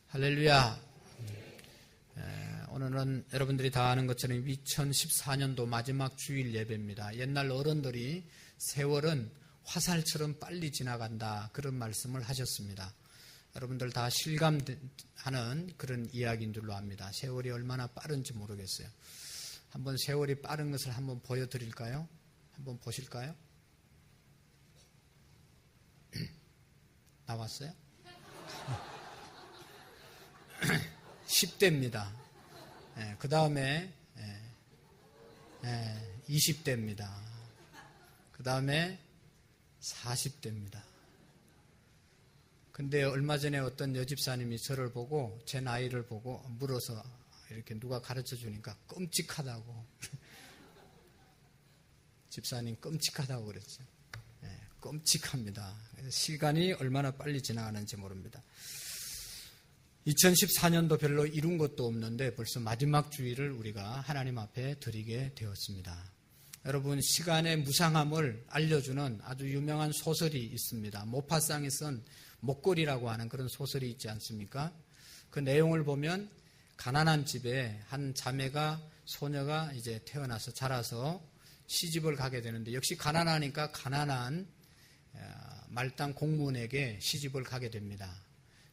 할렐루야. 오늘은 여러분들이 다 아는 것처럼 2014년도 마지막 주일 예배입니다. 옛날 어른들이 세월은 화살처럼 빨리 지나간다 그런 말씀을 하셨습니다. 여러분들 다 실감하는 그런 이야기인 줄로 압니다. 세월이 얼마나 빠른지 모르겠어요. 한번 세월이 빠른 것을 한번 보여드릴까요? 한번 보실까요? 나왔어요? 10대입니다. 그 다음에 20대입니다. 그 다음에 40대입니다. 근데 얼마 전에 어떤 여집사님이 저를 보고 제 나이를 보고 물어서 이렇게 누가 가르쳐 주니까 끔찍하다고. 집사님 끔찍하다고 그랬죠. 끔찍합니다. 시간이 얼마나 빨리 지나가는지 모릅니다. 2014년도 별로 이룬 것도 없는데 벌써 마지막 주일을 우리가 하나님 앞에 드리게 되었습니다. 여러분, 시간의 무상함을 알려주는 아주 유명한 소설이 있습니다. 모파상이 쓴 목걸이라고 하는 그런 소설이 있지 않습니까? 그 내용을 보면 가난한 집에 한 자매가 소녀가 이제 태어나서 자라서 시집을 가게 되는데, 역시 가난하니까 가난한 말단 공무원에게 시집을 가게 됩니다.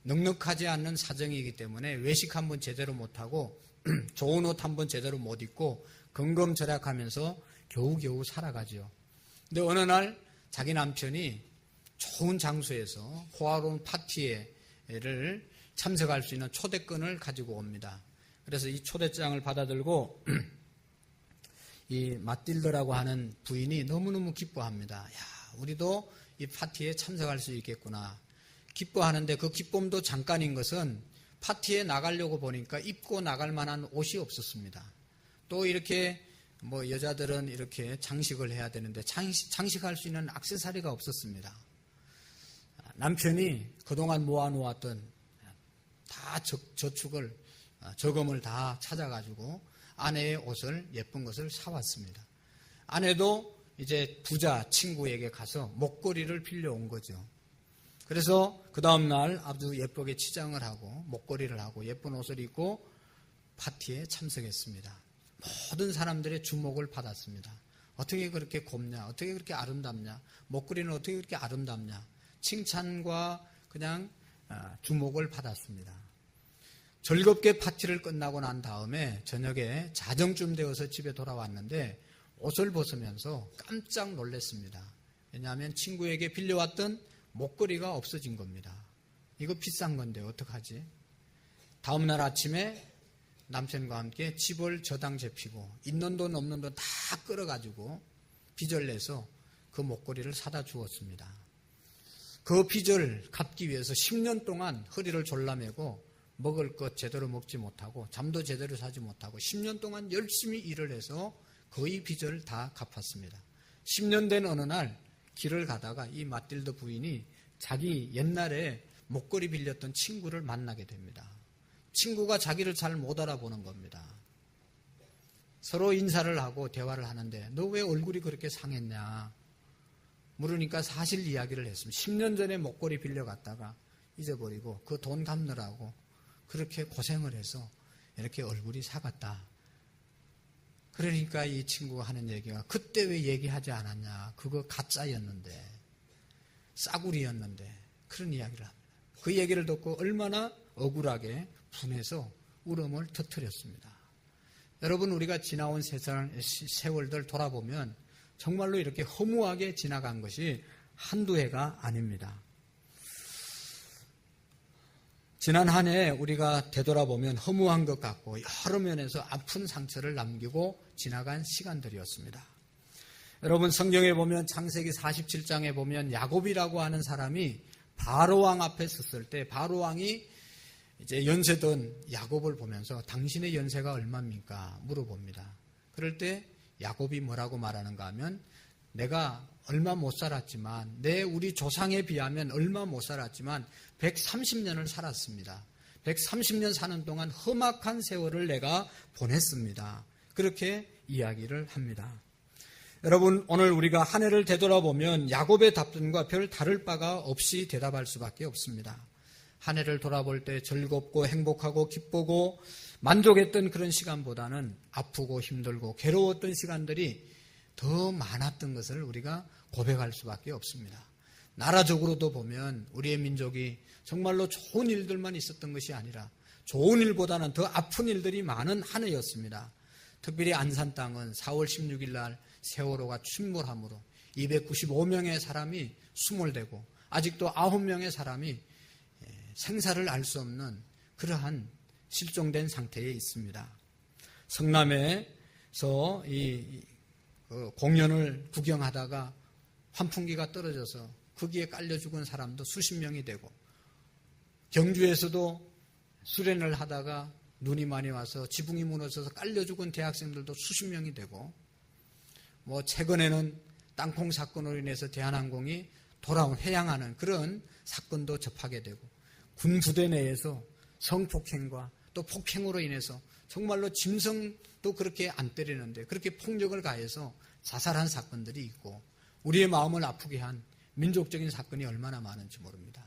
넉넉하지 않는 사정이기 때문에 외식 한번 제대로 못하고 좋은 옷 한번 제대로 못 입고 건검절약하면서 겨우겨우 살아가죠. 근데 어느 날 자기 남편이 좋은 장소에서 호화로운 파티를 참석할 수 있는 초대권을 가지고 옵니다. 그래서 이 초대장을 받아들고 이 마틸드라고 하는 부인이 너무너무 기뻐합니다. 야, 우리도 이 파티에 참석할 수 있겠구나. 기뻐하는데 그 기쁨도 잠깐인 것은 파티에 나가려고 보니까 입고 나갈 만한 옷이 없었습니다. 또 이렇게 여자들은 이렇게 장식을 해야 되는데 장식할 수 있는 액세서리가 없었습니다. 남편이 그동안 모아놓았던 다 저축을 저금을 다 찾아가지고 아내의 옷을 예쁜 것을 사왔습니다. 아내도 이제 부자 친구에게 가서 목걸이를 빌려온 거죠. 그래서 그 다음날 아주 예쁘게 치장을 하고 목걸이를 하고 예쁜 옷을 입고 파티에 참석했습니다. 모든 사람들의 주목을 받았습니다. 어떻게 그렇게 곱냐? 어떻게 그렇게 아름답냐? 목걸이는 어떻게 그렇게 아름답냐? 칭찬과 그냥 주목을 받았습니다. 즐겁게 파티를 끝나고 난 다음에 저녁에 자정쯤 되어서 집에 돌아왔는데 옷을 벗으면서 깜짝 놀랐습니다. 왜냐하면 친구에게 빌려왔던 목걸이가 없어진 겁니다. 이거 비싼 건데 어떡하지? 다음날 아침에 남편과 함께 집을 저당 잡히고 있는 돈 없는 돈 다 끌어가지고 빚을 내서 그 목걸이를 사다 주었습니다. 그 빚을 갚기 위해서 10년 동안 허리를 졸라매고 먹을 것 제대로 먹지 못하고 잠도 제대로 자지 못하고 10년 동안 열심히 일을 해서 거의 빚을 다 갚았습니다. 10년 된 어느 날 길을 가다가 이 마틸드 부인이 자기 옛날에 목걸이 빌렸던 친구를 만나게 됩니다. 친구가 자기를 잘 못 알아보는 겁니다. 서로 인사를 하고 대화를 하는데 너 왜 얼굴이 그렇게 상했냐 물으니까 사실 이야기를 했습니다. 10년 전에 목걸이 빌려갔다가 잊어버리고 그 돈 갚느라고 그렇게 고생을 해서 이렇게 얼굴이 사갔다. 그러니까 이 친구가 하는 얘기가 그때 왜 얘기하지 않았냐. 그거 가짜였는데 싸구리였는데 그런 이야기를 합니다. 그 얘기를 듣고 얼마나 억울하게 분해서 울음을 터뜨렸습니다. 여러분, 우리가 지나온 세월들 돌아보면 정말로 이렇게 허무하게 지나간 것이 한두 해가 아닙니다. 지난 한 해 우리가 되돌아보면 허무한 것 같고 여러 면에서 아픈 상처를 남기고 지나간 시간들이었습니다. 여러분, 성경에 보면 창세기 47장에 보면 야곱이라고 하는 사람이 바로왕 앞에 섰을 때 바로왕이 이제 연세든 야곱을 보면서 당신의 연세가 얼마입니까? 물어봅니다. 그럴 때 야곱이 뭐라고 말하는가 하면 내가 얼마 못 살았지만 우리 조상에 비하면 얼마 못 살았지만 130년을 살았습니다. 130년 사는 동안 험악한 세월을 내가 보냈습니다. 그렇게 이야기를 합니다. 여러분, 오늘 우리가 한 해를 되돌아보면 야곱의 답변과 별 다를 바가 없이 대답할 수밖에 없습니다. 한 해를 돌아볼 때 즐겁고 행복하고 기쁘고 만족했던 그런 시간보다는 아프고 힘들고 괴로웠던 시간들이 더 많았던 것을 우리가 고백할 수밖에 없습니다. 나라적으로도 보면 우리의 민족이 정말로 좋은 일들만 있었던 것이 아니라 좋은 일보다는 더 아픈 일들이 많은 한 해였습니다. 특별히 안산 땅은 4월 16일 날 세월호가 침몰함으로 295명의 사람이 수몰되고 아직도 9명의 사람이 생사를 알 수 없는 그러한 실종된 상태에 있습니다. 성남에서 공연을 구경하다가 환풍기가 떨어져서 거기에 깔려 죽은 사람도 수십 명이 되고, 경주에서도 수련을 하다가 눈이 많이 와서 지붕이 무너져서 깔려 죽은 대학생들도 수십 명이 되고, 최근에는 땅콩 사건으로 인해서 대한항공이 해양하는 그런 사건도 접하게 되고, 군 부대 내에서 성폭행과 또 폭행으로 인해서 정말로 짐승도 그렇게 안 때리는데 그렇게 폭력을 가해서 자살한 사건들이 있고, 우리의 마음을 아프게 한 민족적인 사건이 얼마나 많은지 모릅니다.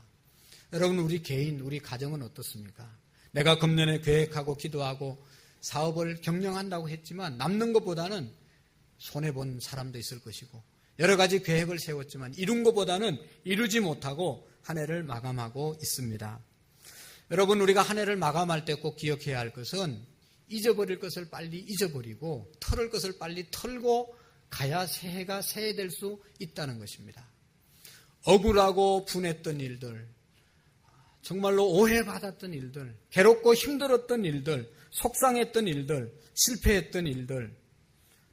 여러분, 우리 개인, 우리 가정은 어떻습니까? 내가 금년에 계획하고 기도하고 사업을 경영한다고 했지만 남는 것보다는 손해본 사람도 있을 것이고, 여러 가지 계획을 세웠지만 이룬 것보다는 이루지 못하고 한 해를 마감하고 있습니다. 여러분, 우리가 한 해를 마감할 때 꼭 기억해야 할 것은 잊어버릴 것을 빨리 잊어버리고 털을 것을 빨리 털고 가야 새해가 새해될 수 있다는 것입니다. 억울하고 분했던 일들, 정말로 오해받았던 일들, 괴롭고 힘들었던 일들, 속상했던 일들, 실패했던 일들,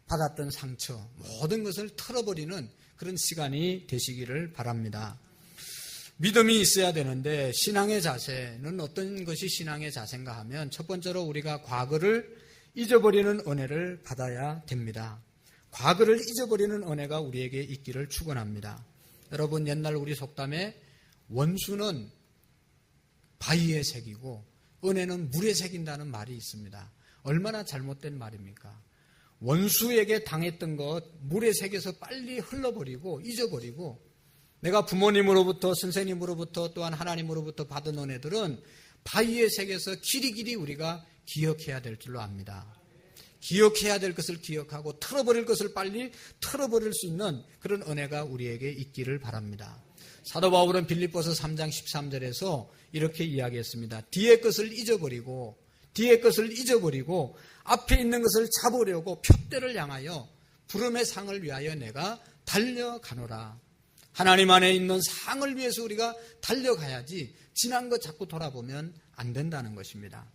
받았던 상처, 모든 것을 털어버리는 그런 시간이 되시기를 바랍니다. 믿음이 있어야 되는데 신앙의 자세는 어떤 것이 신앙의 자세인가 하면, 첫 번째로 우리가 과거를 잊어버리는 은혜를 받아야 됩니다. 과거를 잊어버리는 은혜가 우리에게 있기를 축원합니다. 여러분, 옛날 우리 속담에 원수는 바위에 새기고 은혜는 물에 새긴다는 말이 있습니다. 얼마나 잘못된 말입니까? 원수에게 당했던 것 물에 새겨서 빨리 흘러버리고 잊어버리고, 내가 부모님으로부터 선생님으로부터 또한 하나님으로부터 받은 은혜들은 바위에 새겨서 길이길이 우리가 기억해야 될 줄로 압니다. 기억해야 될 것을 기억하고 털어버릴 것을 빨리 털어버릴 수 있는 그런 은혜가 우리에게 있기를 바랍니다. 사도 바울은 빌립보서 3장 13절에서 이렇게 이야기했습니다. 뒤의 것을 잊어버리고 앞에 있는 것을 잡으려고 푯대를 향하여 부름의 상을 위하여 내가 달려가노라. 하나님 안에 있는 상을 위해서 우리가 달려가야지 지난 것 자꾸 돌아보면 안 된다는 것입니다.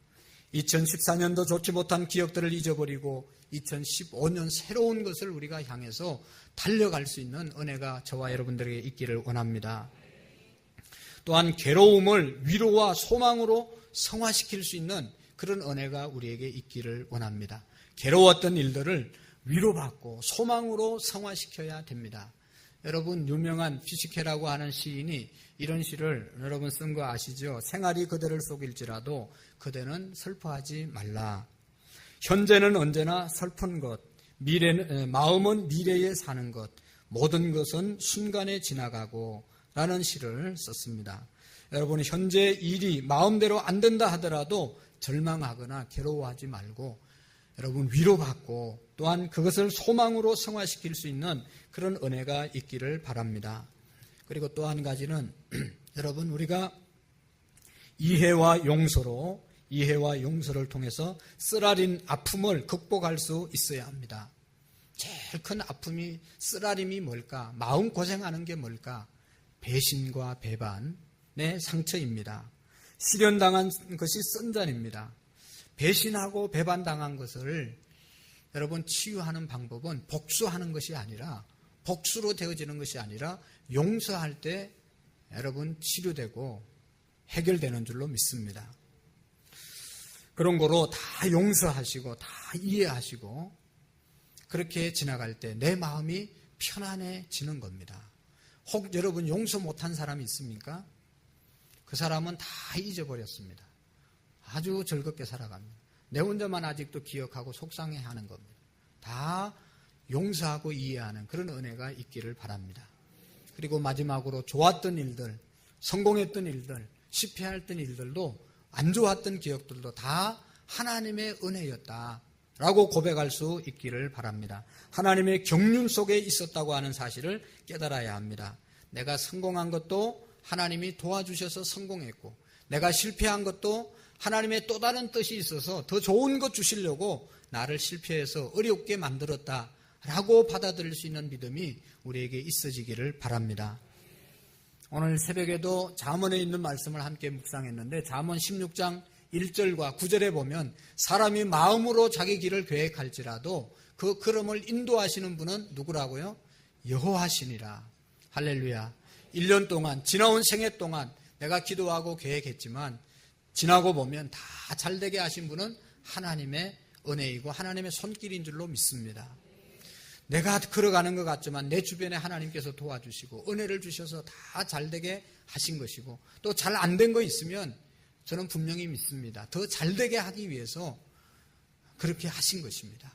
2014년도 좋지 못한 기억들을 잊어버리고 2015년 새로운 것을 우리가 향해서 달려갈 수 있는 은혜가 저와 여러분들에게 있기를 원합니다. 또한 괴로움을 위로와 소망으로 성화시킬 수 있는 그런 은혜가 우리에게 있기를 원합니다. 괴로웠던 일들을 위로받고 소망으로 성화시켜야 됩니다. 여러분, 유명한 피시케라고 하는 시인이 이런 시를 여러분 쓴 거 아시죠? 생활이 그대를 속일지라도 그대는 슬퍼하지 말라. 현재는 언제나 슬픈 것, 마음은 미래에 사는 것, 모든 것은 순간에 지나가고 라는 시를 썼습니다. 여러분, 현재 일이 마음대로 안 된다 하더라도 절망하거나 괴로워하지 말고 여러분 위로받고 또한 그것을 소망으로 성화시킬 수 있는 그런 은혜가 있기를 바랍니다. 그리고 또 한 가지는 여러분, 우리가 이해와 용서를 통해서 쓰라린 아픔을 극복할 수 있어야 합니다. 제일 큰 아픔이, 쓰라림이 뭘까? 마음고생하는 게 뭘까? 배신과 배반의 상처입니다. 실현당한 것이 쓴잔입니다. 배신하고 배반당한 것을 여러분 치유하는 방법은 복수하는 것이 아니라, 복수로 되어지는 것이 아니라 용서할 때 여러분 치료되고 해결되는 줄로 믿습니다. 그런 거로 다 용서하시고 다 이해하시고 그렇게 지나갈 때 내 마음이 편안해지는 겁니다. 혹 여러분 용서 못한 사람이 있습니까? 그 사람은 다 잊어버렸습니다. 아주 즐겁게 살아갑니다. 내 혼자만 아직도 기억하고 속상해하는 겁니다. 다 용서하고 이해하는 그런 은혜가 있기를 바랍니다. 그리고 마지막으로 좋았던 일들, 성공했던 일들, 실패했던 일들도 안 좋았던 기억들도 다 하나님의 은혜였다라고 고백할 수 있기를 바랍니다. 하나님의 경륜 속에 있었다고 하는 사실을 깨달아야 합니다. 내가 성공한 것도 하나님이 도와주셔서 성공했고, 내가 실패한 것도 하나님의 또 다른 뜻이 있어서 더 좋은 것 주시려고 나를 실패해서 어렵게 만들었다라고 받아들일 수 있는 믿음이 우리에게 있어지기를 바랍니다. 오늘 새벽에도 잠언에 있는 말씀을 함께 묵상했는데, 잠언 16장 1절과 9절에 보면 사람이 마음으로 자기 길을 계획할지라도 그 걸음을 인도하시는 분은 누구라고요? 여호와시니라. 할렐루야. 1년 동안, 지나온 생애 동안 내가 기도하고 계획했지만 지나고 보면 다 잘되게 하신 분은 하나님의 은혜이고 하나님의 손길인 줄로 믿습니다. 내가 걸어가는 것 같지만 내 주변에 하나님께서 도와주시고 은혜를 주셔서 다 잘되게 하신 것이고, 또 잘 안 된 거 있으면 저는 분명히 믿습니다. 더 잘되게 하기 위해서 그렇게 하신 것입니다.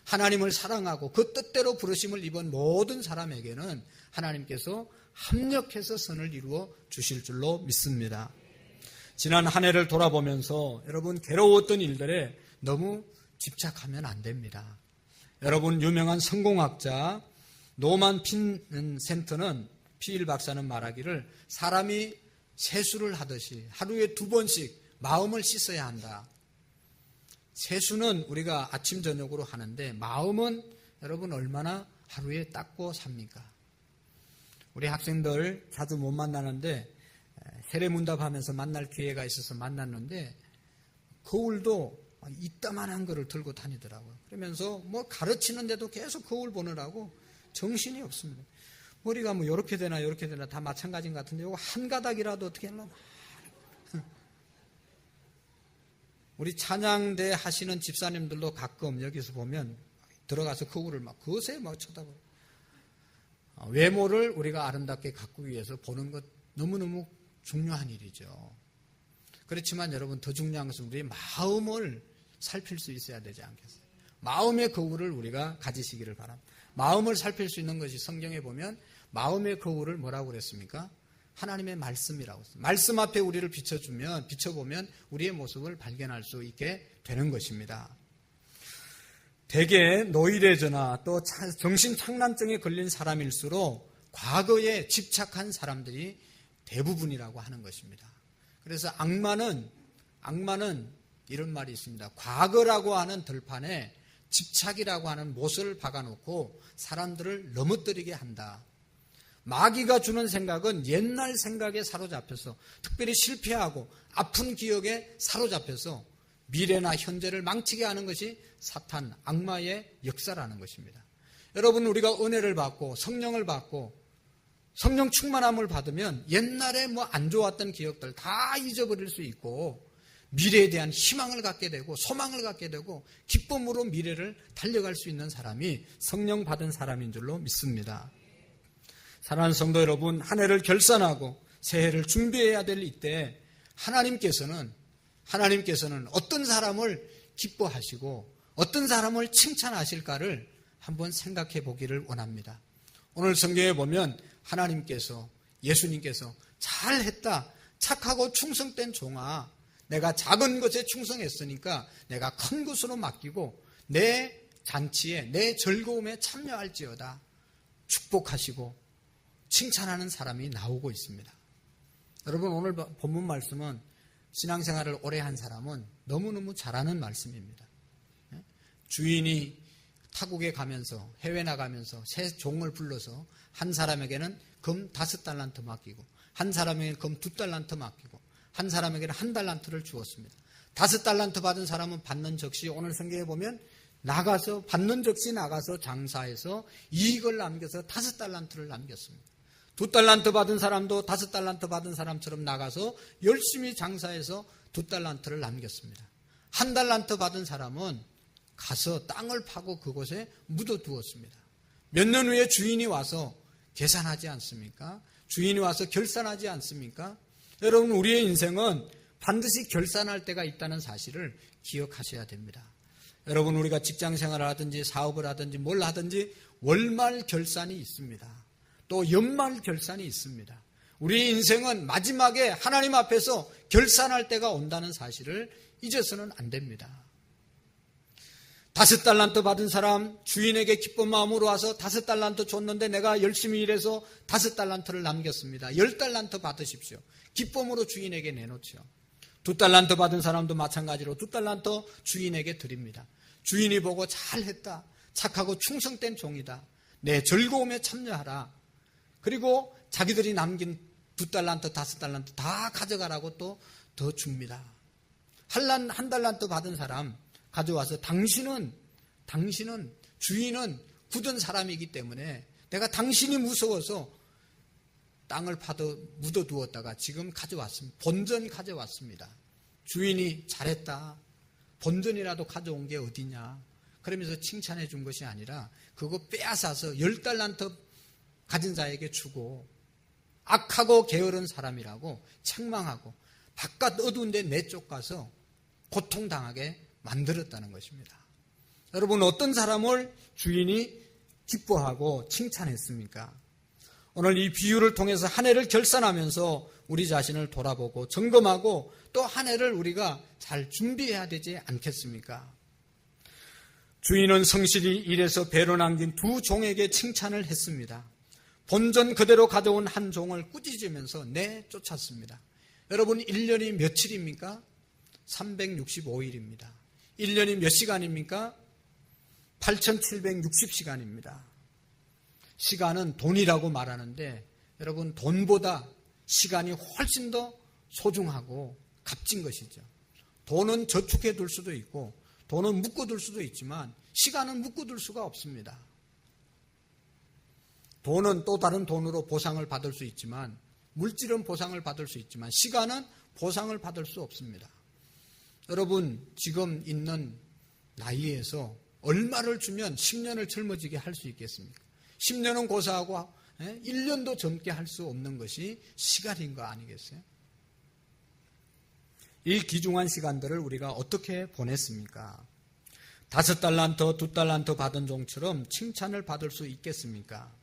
하나님을 사랑하고 그 뜻대로 부르심을 입은 모든 사람에게는 하나님께서 합력해서 선을 이루어 주실 줄로 믿습니다. 지난 한 해를 돌아보면서 여러분, 괴로웠던 일들에 너무 집착하면 안 됩니다. 여러분, 유명한 성공학자 노만 핀센트는, 피일 박사는 말하기를 사람이 세수를 하듯이 하루에 2번씩 마음을 씻어야 한다. 세수는 우리가 아침 저녁으로 하는데 마음은 여러분 얼마나 하루에 닦고 삽니까? 우리 학생들 자주 못 만나는데 세례문답하면서 만날 기회가 있어서 만났는데 거울도 이따만한 거를 들고 다니더라고요. 그러면서 뭐 가르치는데도 계속 거울 보느라고 정신이 없습니다. 머리가 뭐 이렇게 되나 이렇게 되나 다 마찬가지인 것 같은데 이거 한 가닥이라도 어떻게 하려나. 우리 찬양대 하시는 집사님들도 가끔 여기서 보면 들어가서 거울을 막 거세 막 쳐다봐요. 외모를 우리가 아름답게 가꾸기 위해서 보는 것 너무너무 중요한 일이죠. 그렇지만 여러분, 더 중요한 것은 우리의 마음을 살필 수 있어야 되지 않겠어요? 마음의 거울을 우리가 가지시기를 바랍니다. 마음을 살필 수 있는 것이 성경에 보면 마음의 거울을 뭐라고 그랬습니까? 하나님의 말씀이라고 했습니다. 말씀 앞에 우리를 비춰보면 우리의 모습을 발견할 수 있게 되는 것입니다. 대개 노이레저나 또 정신착란증에 걸린 사람일수록 과거에 집착한 사람들이 대부분이라고 하는 것입니다. 그래서 악마는 이런 말이 있습니다. 과거라고 하는 들판에 집착이라고 하는 못을 박아놓고 사람들을 넘어뜨리게 한다. 마귀가 주는 생각은 옛날 생각에 사로잡혀서, 특별히 실패하고 아픈 기억에 사로잡혀서 미래나 현재를 망치게 하는 것이 사탄, 악마의 역사라는 것입니다. 여러분, 우리가 은혜를 받고 성령을 받고 성령 충만함을 받으면 옛날에 뭐 안 좋았던 기억들 다 잊어버릴 수 있고 미래에 대한 희망을 갖게 되고 소망을 갖게 되고 기쁨으로 미래를 달려갈 수 있는 사람이 성령 받은 사람인 줄로 믿습니다. 사랑하는 성도 여러분, 한 해를 결산하고 새해를 준비해야 될 이때 하나님께서는 어떤 사람을 기뻐하시고 어떤 사람을 칭찬하실까를 한번 생각해 보기를 원합니다. 오늘 성경에 보면 하나님께서, 예수님께서 잘했다, 착하고 충성된 종아, 내가 작은 것에 충성했으니까 내가 큰 것으로 맡기고 내 잔치에, 내 즐거움에 참여할지어다 축복하시고 칭찬하는 사람이 나오고 있습니다. 여러분, 오늘 본문 말씀은 신앙생활을 오래 한 사람은 너무너무 잘하는 말씀입니다. 주인이 타국에 가면서, 해외 나가면서 새 종을 불러서 한 사람에게는 금 5달란트 맡기고 한 사람에게는 금 2달란트 맡기고 한 사람에게는 1달란트를 주었습니다. 5달란트 받은 사람은 받는 즉시 오늘 성경에 보면 받는 즉시 나가서 장사해서 이익을 남겨서 5달란트를 남겼습니다. 2달란트 받은 사람도 5달란트 받은 사람처럼 나가서 열심히 장사해서 2달란트를 남겼습니다. 1달란트 받은 사람은 가서 땅을 파고 그곳에 묻어두었습니다. 몇 년 후에 주인이 와서 계산하지 않습니까? 주인이 와서 결산하지 않습니까? 여러분, 우리의 인생은 반드시 결산할 때가 있다는 사실을 기억하셔야 됩니다. 여러분, 우리가 직장 생활을 하든지 사업을 하든지 뭘 하든지 월말 결산이 있습니다. 또 연말 결산이 있습니다. 우리 인생은 마지막에 하나님 앞에서 결산할 때가 온다는 사실을 잊어서는 안 됩니다. 5달란트 받은 사람, 주인에게 기쁜 마음으로 와서 5달란트 줬는데 내가 열심히 일해서 5달란트를 남겼습니다. 10달란트 받으십시오. 기쁨으로 주인에게 내놓죠. 2달란트 받은 사람도 마찬가지로 2달란트 주인에게 드립니다. 주인이 보고 잘했다, 착하고 충성된 종이다, 내 즐거움에 참여하라. 그리고 자기들이 남긴 2달란트, 5달란트 다 가져가라고 또 더 줍니다. 한 달란트 받은 사람 가져와서 당신은 주인은 굳은 사람이기 때문에 내가 당신이 무서워서 땅을 파도 묻어두었다가 지금 가져왔습니다. 본전 가져왔습니다. 주인이 잘했다, 본전이라도 가져온 게 어디냐 그러면서 칭찬해 준 것이 아니라 그거 빼앗아서 10달란트 가진 자에게 주고 악하고 게으른 사람이라고 책망하고 바깥 어두운 데 내쫓가서 고통당하게 만들었다는 것입니다. 여러분, 어떤 사람을 주인이 기뻐하고 칭찬했습니까? 오늘 이 비유를 통해서 한 해를 결산하면서 우리 자신을 돌아보고 점검하고 또 한 해를 우리가 잘 준비해야 되지 않겠습니까? 주인은 성실히 일해서 배로 남긴 2 종에게 칭찬을 했습니다. 본전 그대로 가져온 한 종을 꾸짖으면서 내쫓았습니다. 여러분, 1년이 며칠입니까? 365일입니다. 1년이 몇 시간입니까? 8760시간입니다. 시간은 돈이라고 말하는데 여러분, 돈보다 시간이 훨씬 더 소중하고 값진 것이죠. 돈은 저축해 둘 수도 있고 돈은 묶어둘 수도 있지만 시간은 묶어둘 수가 없습니다. 돈은 또 다른 돈으로 보상을 받을 수 있지만, 물질은 보상을 받을 수 있지만 시간은 보상을 받을 수 없습니다. 여러분, 지금 있는 나이에서 얼마를 주면 10년을 젊어지게 할 수 있겠습니까? 10년은 고사하고 1년도 젊게 할 수 없는 것이 시간인 거 아니겠어요? 이 귀중한 시간들을 우리가 어떻게 보냈습니까? 5달란트, 2달란트 받은 종처럼 칭찬을 받을 수 있겠습니까?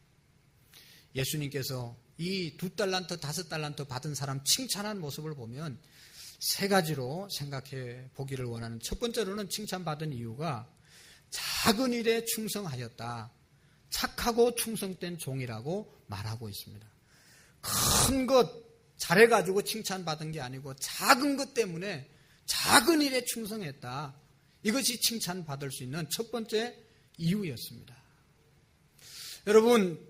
예수님께서 이 2달란트, 5달란트 받은 사람 칭찬한 모습을 보면 3가지로 생각해 보기를 원하는, 첫 번째로는 칭찬받은 이유가 작은 일에 충성하였다, 착하고 충성된 종이라고 말하고 있습니다. 큰 것 잘해가지고 칭찬받은 게 아니고 작은 것 때문에 작은 일에 충성했다, 이것이 칭찬받을 수 있는 첫 번째 이유였습니다. 여러분,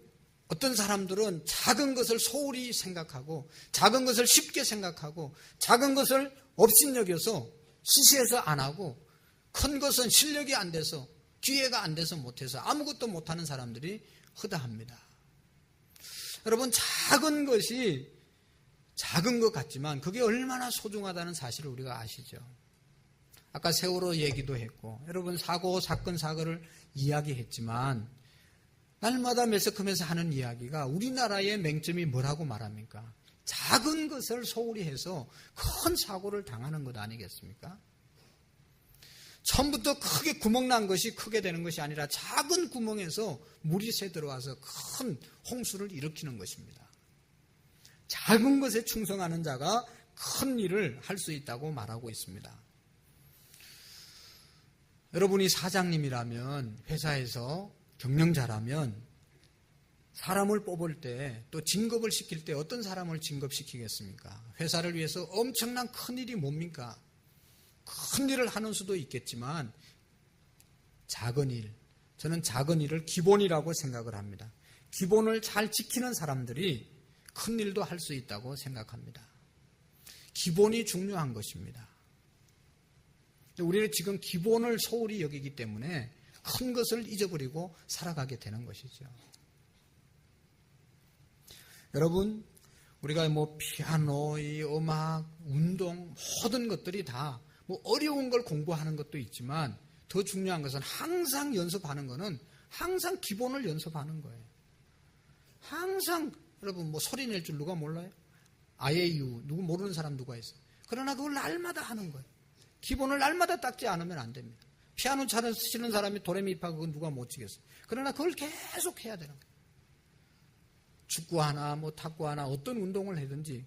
어떤 사람들은 작은 것을 소홀히 생각하고 작은 것을 쉽게 생각하고 작은 것을 업신여겨서 시시해서 안 하고 큰 것은 실력이 안 돼서 기회가 안 돼서 못해서 아무것도 못하는 사람들이 허다합니다. 여러분, 작은 것이 작은 것 같지만 그게 얼마나 소중하다는 사실을 우리가 아시죠? 아까 세월호 얘기도 했고 여러분, 사건 사고를 이야기했지만 날마다 매스컴에서 하는 이야기가 우리나라의 맹점이 뭐라고 말합니까? 작은 것을 소홀히 해서 큰 사고를 당하는 것 아니겠습니까? 처음부터 크게 구멍 난 것이 크게 되는 것이 아니라 작은 구멍에서 물이 새 들어와서 큰 홍수를 일으키는 것입니다. 작은 것에 충성하는 자가 큰 일을 할 수 있다고 말하고 있습니다. 여러분이 사장님이라면, 회사에서 경영자라면 사람을 뽑을 때, 또 진급을 시킬 때 어떤 사람을 진급시키겠습니까? 회사를 위해서 엄청난 큰일이 뭡니까? 큰 일을 하는 수도 있겠지만 작은 일, 저는 작은 일을 기본이라고 생각을 합니다. 기본을 잘 지키는 사람들이 큰 일도 할 수 있다고 생각합니다. 기본이 중요한 것입니다. 우리는 지금 기본을 소홀히 여기기 때문에 큰 것을 잊어버리고 살아가게 되는 것이죠. 여러분, 우리가 피아노, 이 음악, 운동, 모든 것들이 다 어려운 걸 공부하는 것도 있지만 더 중요한 것은 항상 연습하는 거는 항상 기본을 연습하는 거예요. 항상, 여러분, 소리 낼 줄 누가 몰라요? 아예유, 누구 모르는 사람 누가 있어요? 그러나 그걸 날마다 하는 거예요. 기본을 날마다 닦지 않으면 안 됩니다. 피아노 잘 치는 사람이 도레미파 그건 누가 못 치겠어요. 그러나 그걸 계속 해야 되는 거예요. 축구하나 뭐 탁구하나 어떤 운동을 하든지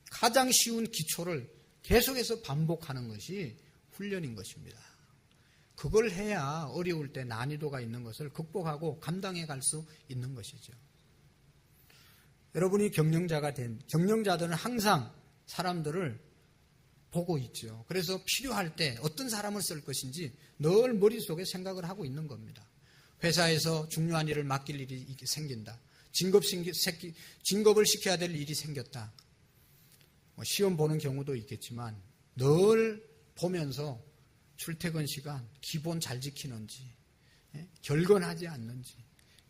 가장 쉬운 기초를 계속해서 반복하는 것이 훈련인 것입니다. 그걸 해야 어려울 때 난이도가 있는 것을 극복하고 감당해 갈 수 있는 것이죠. 여러분이 경영자들은 항상 사람들을 보고 있죠. 그래서 필요할 때 어떤 사람을 쓸 것인지 늘 머릿속에 생각을 하고 있는 겁니다. 회사에서 중요한 일을 맡길 일이 생긴다. 진급을 시켜야 될 일이 생겼다. 시험 보는 경우도 있겠지만 늘 보면서 출퇴근 시간 기본 잘 지키는지, 결건하지 않는지,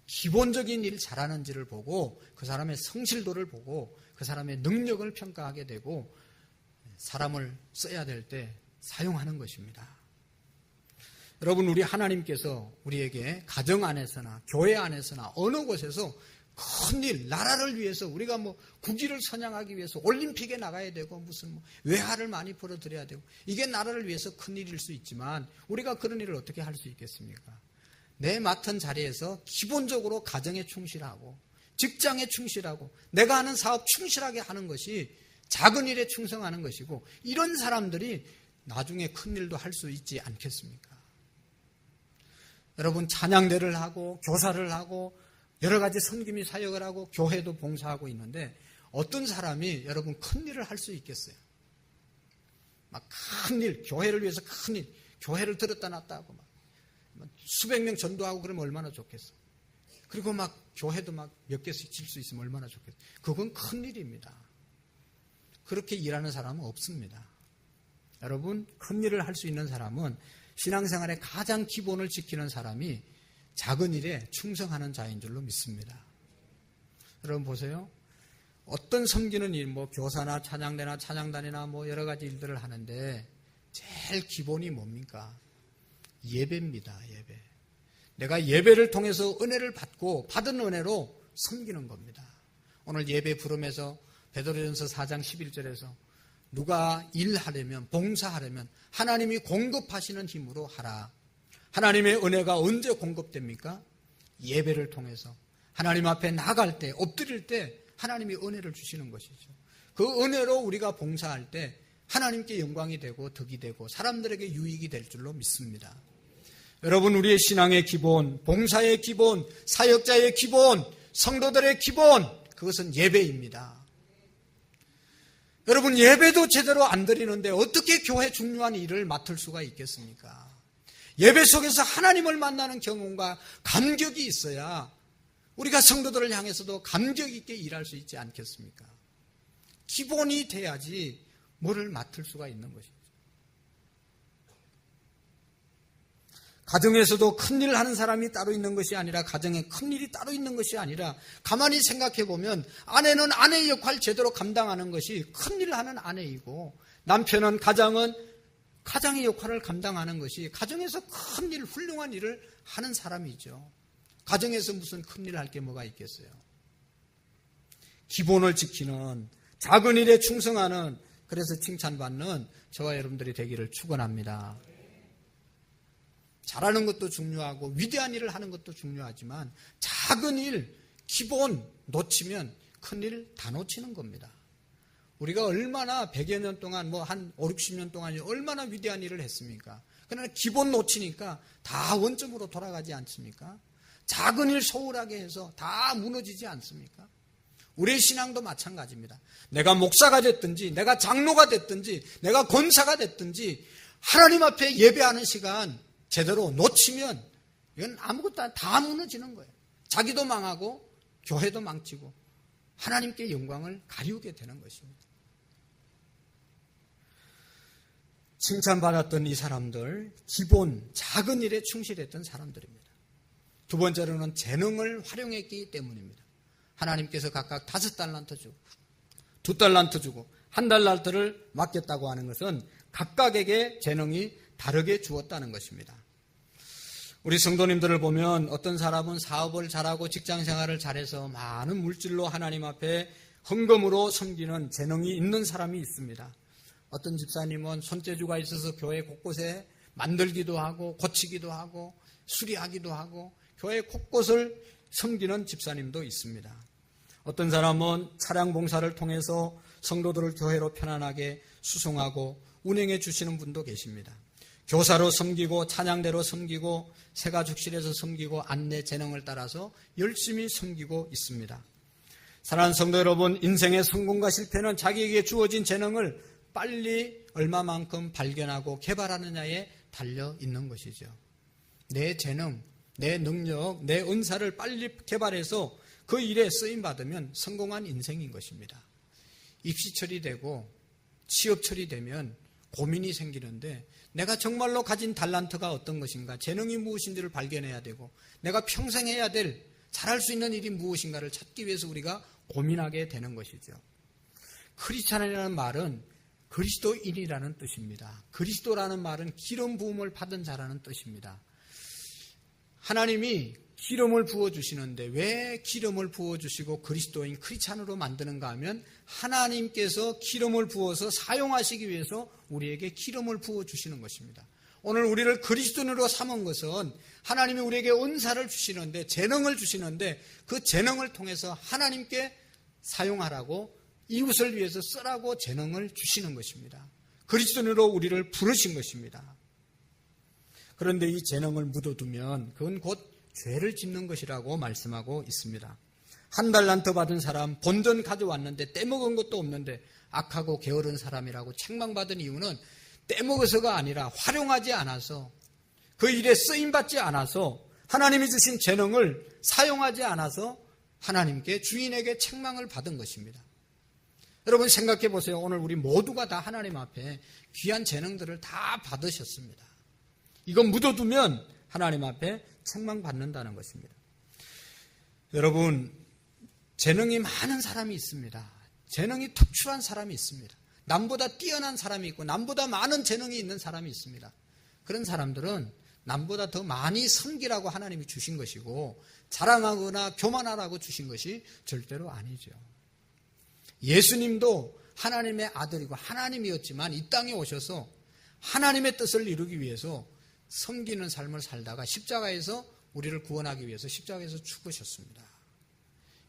기본적인 일 잘하는지를 보고 그 사람의 성실도를 보고 그 사람의 능력을 평가하게 되고 사람을 써야 될 때 사용하는 것입니다. 여러분, 우리 하나님께서 우리에게 가정 안에서나 교회 안에서나 어느 곳에서 큰일, 나라를 위해서 우리가 뭐 국위를 선양하기 위해서 올림픽에 나가야 되고 무슨 외화를 많이 벌어들여야 되고 이게 나라를 위해서 큰일일 수 있지만 우리가 그런 일을 어떻게 할 수 있겠습니까? 내 맡은 자리에서 기본적으로 가정에 충실하고 직장에 충실하고 내가 하는 사업 충실하게 하는 것이 작은 일에 충성하는 것이고 이런 사람들이 나중에 큰 일도 할 수 있지 않겠습니까? 여러분, 찬양대를 하고 교사를 하고 여러 가지 섬김이 사역을 하고 교회도 봉사하고 있는데 어떤 사람이 여러분 큰 일을 할 수 있겠어요? 막 큰 일, 교회를 위해서 큰 일, 교회를 들었다 놨다 하고 막 수백 명 전도하고 그러면 얼마나 좋겠어. 그리고 막 교회도 막 몇 개씩 질 수 있으면 얼마나 좋겠어. 그건 큰 일입니다. 그렇게 일하는 사람은 없습니다. 여러분, 큰 일을 할 수 있는 사람은 신앙생활의 가장 기본을 지키는 사람이 작은 일에 충성하는 자인 줄로 믿습니다. 여러분 보세요. 어떤 섬기는 일, 뭐 교사나 찬양대나 찬양단이나 뭐 여러 가지 일들을 하는데 제일 기본이 뭡니까? 예배입니다. 예배. 내가 예배를 통해서 은혜를 받고 받은 은혜로 섬기는 겁니다. 오늘 예배 부름에서 베드로전서 4장 11절에서 누가 일하려면 봉사하려면 하나님이 공급하시는 힘으로 하라. 하나님의 은혜가 언제 공급됩니까? 예배를 통해서 하나님 앞에 나갈 때 엎드릴 때 하나님이 은혜를 주시는 것이죠. 그 은혜로 우리가 봉사할 때 하나님께 영광이 되고 덕이 되고 사람들에게 유익이 될 줄로 믿습니다. 여러분, 우리의 신앙의 기본, 봉사의 기본, 사역자의 기본, 성도들의 기본, 그것은 예배입니다. 여러분, 예배도 제대로 안 드리는데 어떻게 교회 중요한 일을 맡을 수가 있겠습니까? 예배 속에서 하나님을 만나는 경험과 감격이 있어야 우리가 성도들을 향해서도 감격 있게 일할 수 있지 않겠습니까? 기본이 돼야지 뭐를 맡을 수가 있는 것이죠. 가정에서도 큰 일을 하는 사람이 따로 있는 것이 아니라 가정에 큰 일이 따로 있는 것이 아니라 가만히 생각해 보면 아내는 아내의 역할 제대로 감당하는 것이 큰 일을 하는 아내이고 남편은 가장의 역할을 감당하는 것이 가정에서 큰 일, 훌륭한 일을 하는 사람이죠. 가정에서 무슨 큰 일을 할 게 뭐가 있겠어요? 기본을 지키는, 작은 일에 충성하는, 그래서 칭찬받는 저와 여러분들이 되기를 축원합니다. 잘하는 것도 중요하고 위대한 일을 하는 것도 중요하지만 작은 일, 기본 놓치면 큰 일 다 놓치는 겁니다. 우리가 얼마나 100여 년 동안 뭐 한 5, 60년 동안 얼마나 위대한 일을 했습니까? 그러나 기본 놓치니까 다 원점으로 돌아가지 않습니까? 작은 일 소홀하게 해서 다 무너지지 않습니까? 우리의 신앙도 마찬가지입니다. 내가 목사가 됐든지 내가 장로가 됐든지 내가 권사가 됐든지 하나님 앞에 예배하는 시간 제대로 놓치면 이건 아무것도 다 무너지는 거예요. 자기도 망하고 교회도 망치고 하나님께 영광을 가리우게 되는 것입니다. 칭찬받았던 이 사람들, 기본 작은 일에 충실했던 사람들입니다. 두 번째로는 재능을 활용했기 때문입니다. 하나님께서 각각 5달란트 주고 2달란트 주고 1달란트를 맡겼다고 하는 것은 각각에게 재능이 다르게 주었다는 것입니다. 우리 성도님들을 보면 어떤 사람은 사업을 잘하고 직장생활을 잘해서 많은 물질로 하나님 앞에 헌금으로 섬기는 재능이 있는 사람이 있습니다. 어떤 집사님은 손재주가 있어서 교회 곳곳에 만들기도 하고 고치기도 하고 수리하기도 하고 교회 곳곳을 섬기는 집사님도 있습니다. 어떤 사람은 차량 봉사를 통해서 성도들을 교회로 편안하게 수송하고 운행해 주시는 분도 계십니다. 교사로 섬기고 찬양대로 섬기고 새가죽실에서 섬기고 안내 재능을 따라서 열심히 섬기고 있습니다. 사랑하는 성도 여러분, 인생의 성공과 실패는 자기에게 주어진 재능을 빨리 얼마만큼 발견하고 개발하느냐에 달려 있는 것이죠. 내 재능, 내 능력, 내 은사를 빨리 개발해서 그 일에 쓰임받으면 성공한 인생인 것입니다. 입시 처리되고 취업 처리되면 고민이 생기는데 내가 정말로 가진 달란트가 어떤 것인가, 재능이 무엇인지를 발견해야 되고 내가 평생 해야 될 잘할 수 있는 일이 무엇인가를 찾기 위해서 우리가 고민하게 되는 것이죠. 크리스찬이라는 말은 그리스도인이라는 뜻입니다. 그리스도라는 말은 기름 부음을 받은 자라는 뜻입니다. 하나님이 기름을 부어주시는데 왜 기름을 부어주시고 그리스도인 크리스찬으로 만드는가 하면 하나님께서 기름을 부어서 사용하시기 위해서 우리에게 기름을 부어주시는 것입니다. 오늘 우리를 그리스도인으로 삼은 것은 하나님이 우리에게 은사를 주시는데, 재능을 주시는데 그 재능을 통해서 하나님께 사용하라고, 이웃을 위해서 쓰라고 재능을 주시는 것입니다. 그리스도인으로 우리를 부르신 것입니다. 그런데 이 재능을 묻어두면 그건 곧 죄를 짓는 것이라고 말씀하고 있습니다. 한 달란트 받은 사람 본전 가져왔는데 떼먹은 것도 없는데 악하고 게으른 사람이라고 책망받은 이유는 떼먹어서가 아니라 활용하지 않아서, 그 일에 쓰임받지 않아서, 하나님이 주신 재능을 사용하지 않아서 하나님께, 주인에게 책망을 받은 것입니다. 여러분 생각해 보세요. 오늘 우리 모두가 다 하나님 앞에 귀한 재능들을 다 받으셨습니다. 이거 묻어두면 하나님 앞에 책망받는다는 것입니다. 여러분, 재능이 많은 사람이 있습니다. 재능이 특출한 사람이 있습니다. 남보다 뛰어난 사람이 있고 남보다 많은 재능이 있는 사람이 있습니다. 그런 사람들은 남보다 더 많이 섬기라고 하나님이 주신 것이고 자랑하거나 교만하라고 주신 것이 절대로 아니죠. 예수님도 하나님의 아들이고 하나님이었지만 이 땅에 오셔서 하나님의 뜻을 이루기 위해서 섬기는 삶을 살다가 십자가에서 우리를 구원하기 위해서 십자가에서 죽으셨습니다.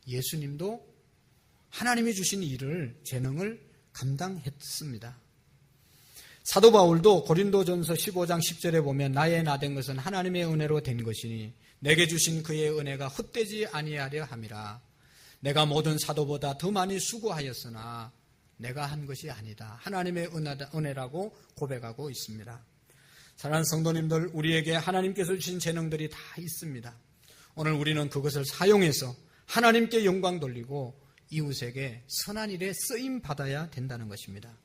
예수님도 하나님이 주신 일을, 재능을 감당했습니다. 사도 바울도 고린도전서 15장 10절에 보면 나의 나된 것은 하나님의 은혜로 된 것이니 내게 주신 그의 은혜가 헛되지 아니하려 함이라. 내가 모든 사도보다 더 많이 수고하였으나 내가 한 것이 아니다. 하나님의 은혜라고 고백하고 있습니다. 사랑하는 성도님들, 우리에게 하나님께서 주신 재능들이 다 있습니다. 오늘 우리는 그것을 사용해서 하나님께 영광 돌리고 이웃에게 선한 일에 쓰임 받아야 된다는 것입니다.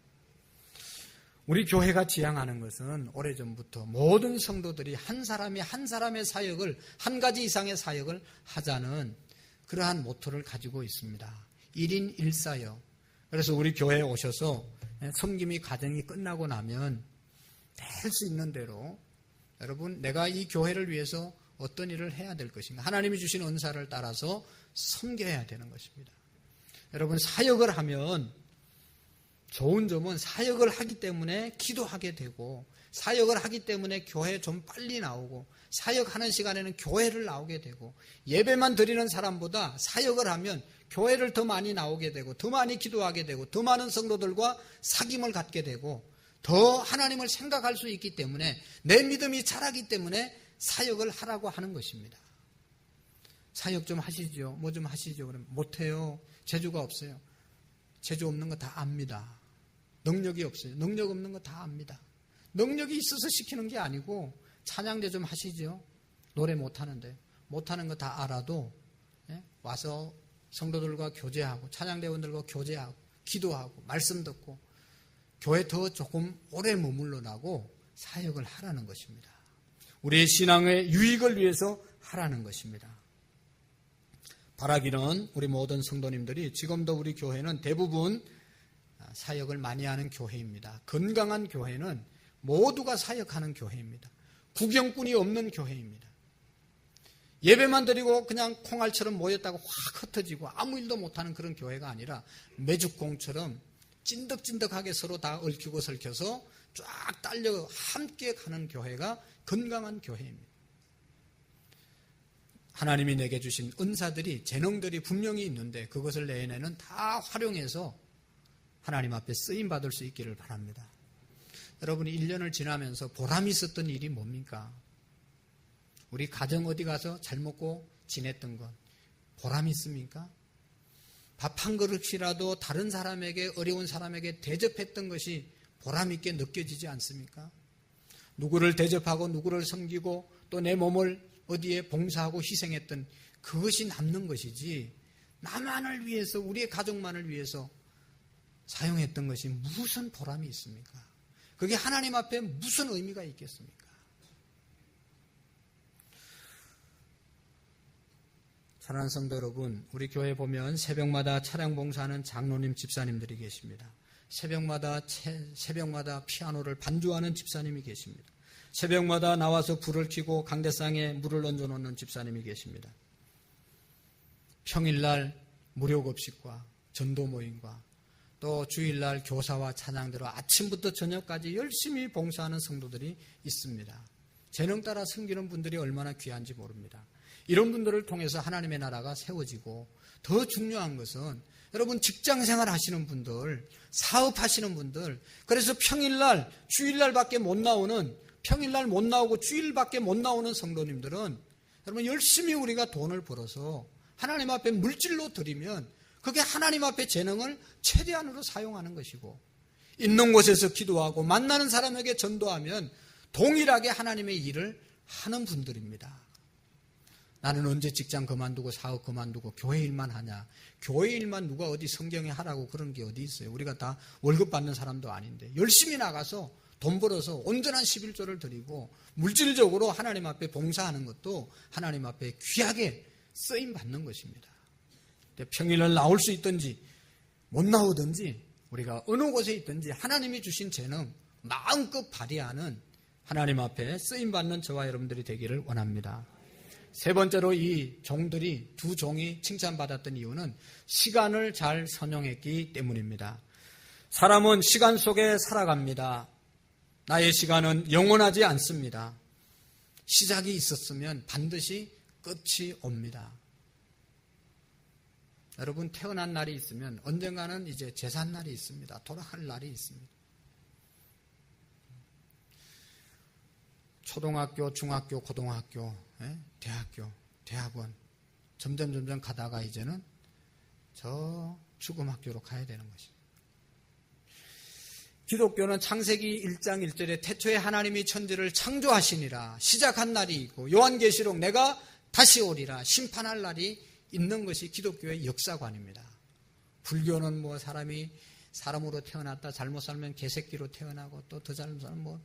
우리 교회가 지향하는 것은 오래전부터 모든 성도들이 한 사람이 한 사람의 사역을, 한 가지 이상의 사역을 하자는 그러한 모토를 가지고 있습니다. 1인 1사역. 그래서 우리 교회에 오셔서 섬김이 과정이 끝나고 나면 될 수 있는 대로 여러분, 내가 이 교회를 위해서 어떤 일을 해야 될 것인가, 하나님이 주신 은사를 따라서 섬겨야 되는 것입니다. 여러분, 사역을 하면 좋은 점은 사역을 하기 때문에 기도하게 되고, 사역을 하기 때문에 교회에 좀 빨리 나오고, 사역하는 시간에는 교회를 나오게 되고, 예배만 드리는 사람보다 사역을 하면 교회를 더 많이 나오게 되고, 더 많이 기도하게 되고, 더 많은 성도들과 사귐을 갖게 되고, 더 하나님을 생각할 수 있기 때문에, 내 믿음이 자라기 때문에 사역을 하라고 하는 것입니다. 사역 좀 하시죠. 뭐 좀 하시죠. 그러면 못해요. 재주가 없어요. 재주 없는 거 다 압니다. 능력이 없어요. 능력 없는 거 다 압니다. 능력이 있어서 시키는 게 아니고, 찬양대 좀 하시죠. 노래 못하는데, 못하는 거 다 알아도 와서 성도들과 교제하고 찬양대원들과 교제하고 기도하고 말씀 듣고 교회 더 조금 오래 머물러 나고 사역을 하라는 것입니다. 우리의 신앙의 유익을 위해서 하라는 것입니다. 바라기는 우리 모든 성도님들이, 지금도 우리 교회는 대부분 사역을 많이 하는 교회입니다. 건강한 교회는 모두가 사역하는 교회입니다. 구경꾼이 없는 교회입니다. 예배만 드리고 그냥 콩알처럼 모였다고 확 흩어지고 아무 일도 못하는 그런 교회가 아니라 매죽공처럼 찐득찐득하게 서로 다 얽히고 설켜서 쫙 딸려 함께 가는 교회가 건강한 교회입니다. 하나님이 내게 주신 은사들이, 재능들이 분명히 있는데 그것을 내년에는 다 활용해서 하나님 앞에 쓰임받을 수 있기를 바랍니다. 여러분이 1년을 지나면서 보람이 있었던 일이 뭡니까? 우리 가정 어디 가서 잘 먹고 지냈던 것 보람이 있습니까? 밥 한 그릇이라도 다른 사람에게, 어려운 사람에게 대접했던 것이 보람 있게 느껴지지 않습니까? 누구를 대접하고 누구를 섬기고 또 내 몸을 어디에 봉사하고 희생했던 그것이 남는 것이지, 나만을 위해서, 우리의 가족만을 위해서 사용했던 것이 무슨 보람이 있습니까? 그게 하나님 앞에 무슨 의미가 있겠습니까? 사랑하는 성도 여러분, 우리 교회 보면 새벽마다 차량 봉사하는 장로님, 집사님들이 계십니다. 새벽마다 피아노를 반주하는 집사님이 계십니다. 새벽마다 나와서 불을 켜고 강대상에 물을 얹어놓는 집사님이 계십니다. 평일날 무료급식과 전도 모임과 또 주일날 교사와 찬양대로 아침부터 저녁까지 열심히 봉사하는 성도들이 있습니다. 재능 따라 섬기는 분들이 얼마나 귀한지 모릅니다. 이런 분들을 통해서 하나님의 나라가 세워지고, 더 중요한 것은 여러분 직장생활 하시는 분들, 사업하시는 분들, 그래서 평일날 주일날밖에 못 나오는, 평일날 못 나오고 주일밖에 못 나오는 성도님들은 여러분 열심히 우리가 돈을 벌어서 하나님 앞에 물질로 드리면 그게 하나님 앞에 재능을 최대한으로 사용하는 것이고, 있는 곳에서 기도하고 만나는 사람에게 전도하면 동일하게 하나님의 일을 하는 분들입니다. 나는 언제 직장 그만두고 사업 그만두고 교회 일만 하냐? 교회 일만 누가 어디 성경에 하라고 그런 게 어디 있어요? 우리가 다 월급 받는 사람도 아닌데 열심히 나가서 돈 벌어서 온전한 11조를 드리고 물질적으로 하나님 앞에 봉사하는 것도 하나님 앞에 귀하게 쓰임 받는 것입니다. 평일날 나올 수 있든지 못 나오든지 우리가 어느 곳에 있든지 하나님이 주신 재능 마음껏 발휘하는, 하나님 앞에 쓰임 받는 저와 여러분들이 되기를 원합니다. 세 번째로 이 종들이, 두 종이 칭찬받았던 이유는 시간을 잘 선용했기 때문입니다. 사람은 시간 속에 살아갑니다. 나의 시간은 영원하지 않습니다. 시작이 있었으면 반드시 끝이 옵니다. 여러분 태어난 날이 있으면 언젠가는 이제 제삿날이 있습니다. 돌아갈 날이 있습니다. 초등학교, 중학교, 고등학교, 대학교, 대학원 점점 가다가 이제는 저 죽음학교로 가야 되는 것입니다. 기독교는 창세기 1장 1절에 태초에 하나님이 천지를 창조하시니라 시작한 날이 있고, 요한계시록 내가 다시 오리라 심판할 날이 있는 것이 기독교의 역사관입니다. 불교는 뭐 사람이 사람으로 태어났다 잘못 살면 개새끼로 태어나고, 또 더 잘못 살면 뭐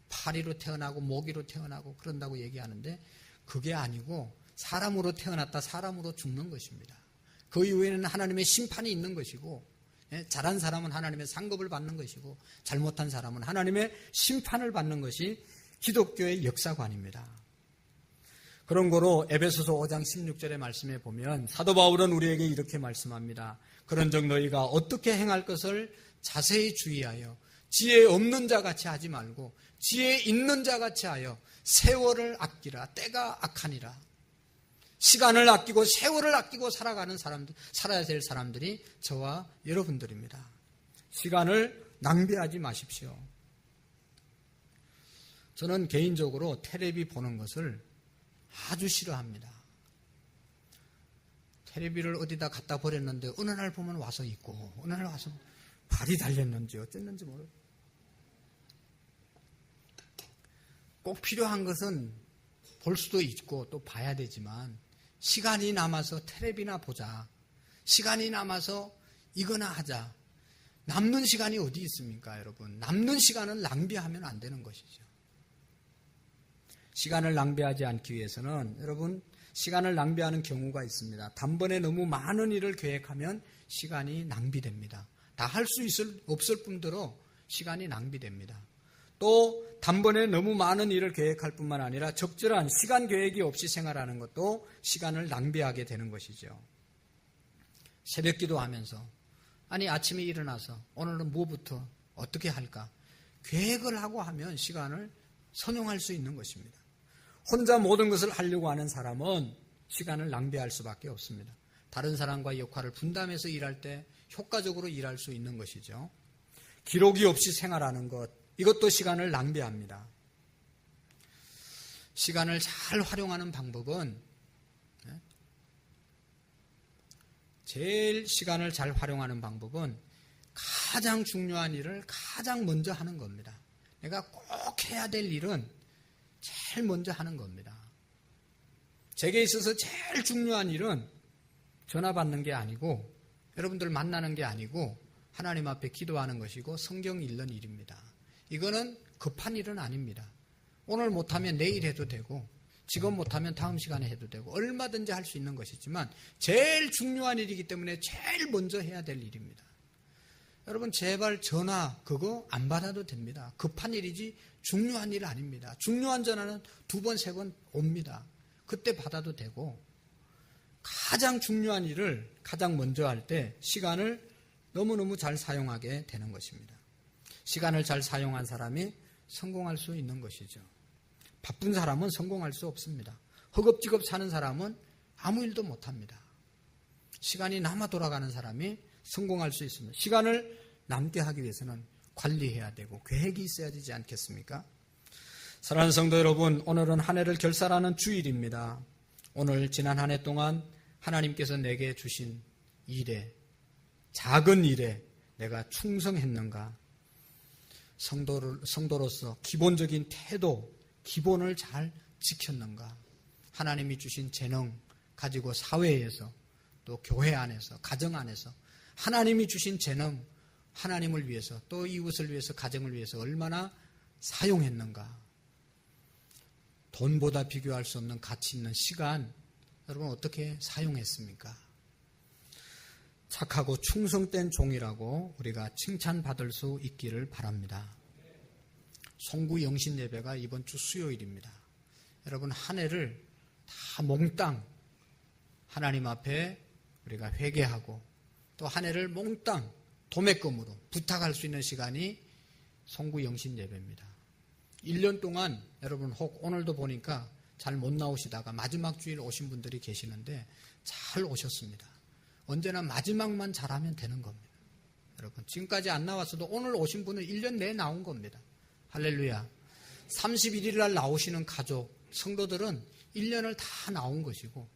파리로 태어나고 모기로 태어나고 그런다고 얘기하는데, 그게 아니고 사람으로 태어났다 사람으로 죽는 것입니다. 그 이후에는 하나님의 심판이 있는 것이고, 잘한 사람은 하나님의 상급을 받는 것이고 잘못한 사람은 하나님의 심판을 받는 것이 기독교의 역사관입니다. 그런 거로 에베소서 5장 16절의 말씀에 보면 사도 바울은 우리에게 이렇게 말씀합니다. 그런즉 너희가 어떻게 행할 것을 자세히 주의하여 지혜 없는 자 같이 하지 말고 지혜 있는 자 같이 하여 세월을 아끼라. 때가 악하니라. 시간을 아끼고 세월을 아끼고 살아가는 사람들, 살아야 될 사람들이 저와 여러분들입니다. 시간을 낭비하지 마십시오. 저는 개인적으로 텔레비 보는 것을 아주 싫어합니다. 텔레비를 어디다 갖다 버렸는데 어느 날 보면 와서 있고, 어느 날 와서 발이 달렸는지 어쨌는지 모르고. 꼭 필요한 것은 볼 수도 있고 또 봐야 되지만, 시간이 남아서 텔레비나 보자, 시간이 남아서 이거나 하자, 남는 시간이 어디 있습니까 여러분? 남는 시간은 낭비하면 안 되는 것이죠. 시간을 낭비하지 않기 위해서는 여러분, 시간을 낭비하는 경우가 있습니다. 단번에 너무 많은 일을 계획하면 시간이 낭비됩니다. 다 할 수 없을 뿐더러 시간이 낭비됩니다. 또 단번에 너무 많은 일을 계획할 뿐만 아니라 적절한 시간 계획이 없이 생활하는 것도 시간을 낭비하게 되는 것이죠. 새벽 기도하면서, 아니 아침에 일어나서 오늘은 뭐부터 어떻게 할까 계획을 하고 하면 시간을 선용할 수 있는 것입니다. 혼자 모든 것을 하려고 하는 사람은 시간을 낭비할 수밖에 없습니다. 다른 사람과의 역할을 분담해서 일할 때 효과적으로 일할 수 있는 것이죠. 기록이 없이 생활하는 것, 이것도 시간을 낭비합니다. 시간을 잘 활용하는 방법은, 제일 시간을 잘 활용하는 방법은 가장 중요한 일을 가장 먼저 하는 겁니다. 내가 꼭 해야 될 일은 제일 먼저 하는 겁니다. 제게 있어서 제일 중요한 일은 전화 받는 게 아니고, 여러분들 만나는 게 아니고, 하나님 앞에 기도하는 것이고 성경 읽는 일입니다. 이거는 급한 일은 아닙니다. 오늘 못하면 내일 해도 되고, 지금 못하면 다음 시간에 해도 되고, 얼마든지 할 수 있는 것이지만 제일 중요한 일이기 때문에 제일 먼저 해야 될 일입니다. 여러분, 제발 전화 그거 안 받아도 됩니다. 급한 일이지 중요한 일 아닙니다. 중요한 전화는 2번, 3번 옵니다. 그때 받아도 되고, 가장 중요한 일을 가장 먼저 할 때 시간을 너무너무 잘 사용하게 되는 것입니다. 시간을 잘 사용한 사람이 성공할 수 있는 것이죠. 바쁜 사람은 성공할 수 없습니다. 허겁지겁 사는 사람은 아무 일도 못합니다. 시간이 남아 돌아가는 사람이 성공할 수 있습니다. 시간을 남게 하기 위해서는 관리해야 되고 계획이 있어야 되지 않겠습니까? 사랑하는 성도 여러분, 오늘은 한 해를 결산하는 주일입니다. 오늘 지난 한 해 동안 하나님께서 내게 주신 일에, 작은 일에 내가 충성했는가? 성도로서 기본적인 태도, 기본을 잘 지켰는가? 하나님이 주신 재능 가지고 사회에서, 또 교회 안에서, 가정 안에서 하나님이 주신 재능, 하나님을 위해서, 또 이웃을 위해서, 가정을 위해서 얼마나 사용했는가? 돈보다 비교할 수 없는 가치 있는 시간, 여러분 어떻게 사용했습니까? 착하고 충성된 종이라고 우리가 칭찬받을 수 있기를 바랍니다. 송구 영신 예배가 이번 주 수요일입니다. 여러분, 한 해를 다 몽땅 하나님 앞에 우리가 회개하고, 또 한 해를 몽땅 도매금으로 부탁할 수 있는 시간이 송구 영신 예배입니다. 1년 동안 여러분, 혹 오늘도 보니까 잘 못 나오시다가 마지막 주일 오신 분들이 계시는데 잘 오셨습니다. 언제나 마지막만 잘하면 되는 겁니다. 여러분, 지금까지 안 나왔어도 오늘 오신 분은 1년 내에 나온 겁니다. 할렐루야. 31일 날 나오시는 가족, 성도들은 1년을 다 나온 것이고,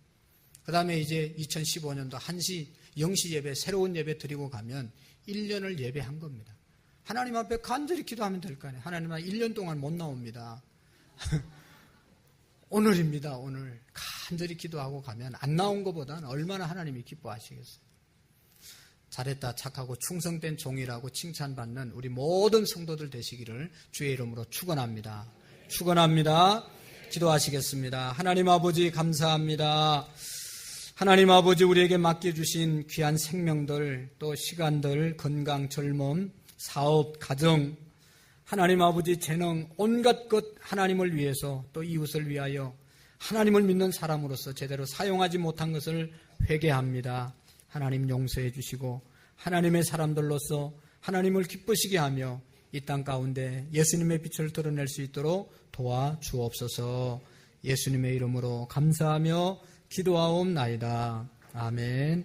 그 다음에 이제 2015년도 1시, 0시 예배, 새로운 예배 드리고 가면 1년을 예배한 겁니다. 하나님 앞에 간절히 기도하면 될 거 아니에요. 하나님 앞에 1년 동안 못 나옵니다. 오늘입니다. 오늘 간절히 기도하고 가면 안 나온 것보다는 얼마나 하나님이 기뻐하시겠어요. 잘했다, 착하고 충성된 종이라고 칭찬받는 우리 모든 성도들 되시기를 주의 이름으로 축원합니다. 축원합니다. 기도하시겠습니다. 하나님 아버지 감사합니다. 하나님 아버지, 우리에게 맡겨주신 귀한 생명들, 또 시간들, 건강, 젊음, 사업, 가정, 하나님 아버지 재능, 온갖 것 하나님을 위해서, 또 이웃을 위하여 하나님을 믿는 사람으로서 제대로 사용하지 못한 것을 회개합니다. 하나님 용서해 주시고 하나님의 사람들로서 하나님을 기쁘시게 하며 이 땅 가운데 예수님의 빛을 드러낼 수 있도록 도와주옵소서. 예수님의 이름으로 감사하며 기도하옵나이다. 아멘.